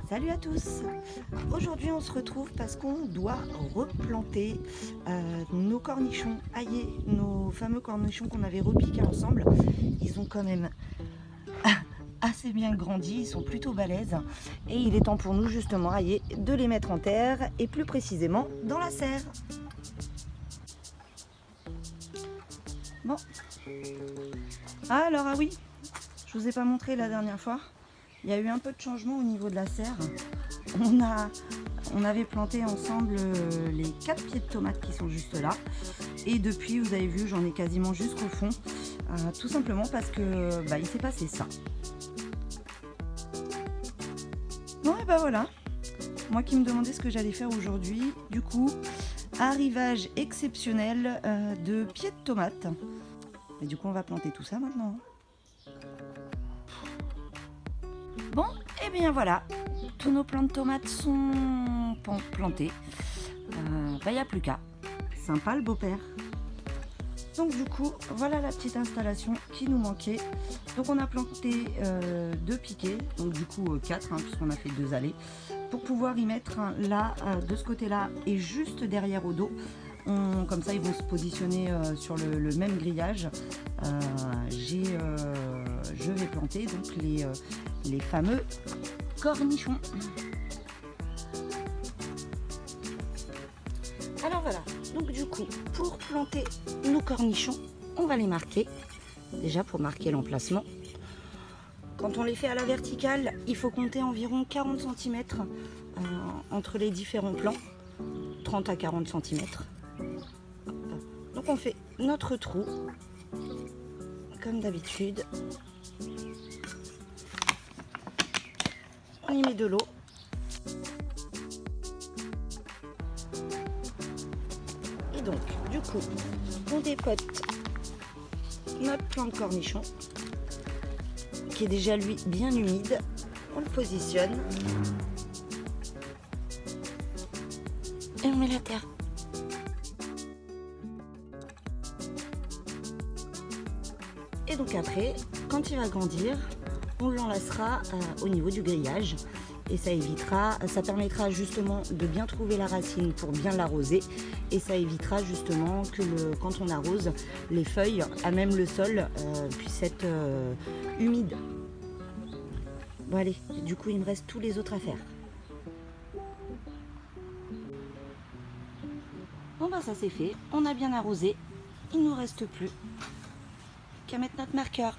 Salut à tous. Aujourd'hui on se retrouve parce qu'on doit replanter nos cornichons aillés, nos fameux cornichons qu'on avait repiqués ensemble. Ils ont quand même assez bien grandi, ils sont plutôt balèzes et il est temps pour nous justement aillés de les mettre en terre et plus précisément dans la serre. Bon, alors ah oui, je vous ai pas montré la dernière fois, il y a eu un peu de changement au niveau de la serre. On avait planté ensemble les 4 pieds de tomates qui sont juste là. Et depuis, vous avez vu, j'en ai quasiment jusqu'au fond. Tout simplement parce que il s'est passé ça. Bon et voilà. Moi qui me demandais ce que j'allais faire aujourd'hui. Du coup, arrivage exceptionnel de pieds de tomates. Et du coup, on va planter tout ça maintenant. Bon, et bien voilà. Tous nos plants de tomates sont plantés. Il n'y a plus qu'à. Sympa le beau-père. Donc du coup, voilà la petite installation qui nous manquait. Donc on a planté 2 piquets, donc du coup 4, puisqu'on a fait 2 allées, pour pouvoir y mettre là, de ce côté-là et juste derrière au dos. Comme ça, ils vont se positionner sur le même grillage. Je vais planter donc les fameux cornichons. Alors voilà, donc du coup, pour planter nos cornichons, on va les marquer. Déjà pour marquer l'emplacement. Quand on les fait à la verticale, il faut compter environ 40 cm entre les différents plants. 30 à 40 cm. Donc on fait notre trou, comme d'habitude. On y met de l'eau. Et donc, du coup, on dépote notre plant de cornichon, qui est déjà lui bien humide. On le positionne. Et on met la terre. Et donc après, quand il va grandir, on l'enlacera au niveau du grillage. Et ça permettra justement de bien trouver la racine pour bien l'arroser. Et ça évitera justement que quand on arrose, les feuilles, à même le sol, puissent être humides. Bon allez, du coup il me reste tous les autres à faire. Bon ça c'est fait, on a bien arrosé. Il ne nous reste plus qu'à mettre notre marqueur.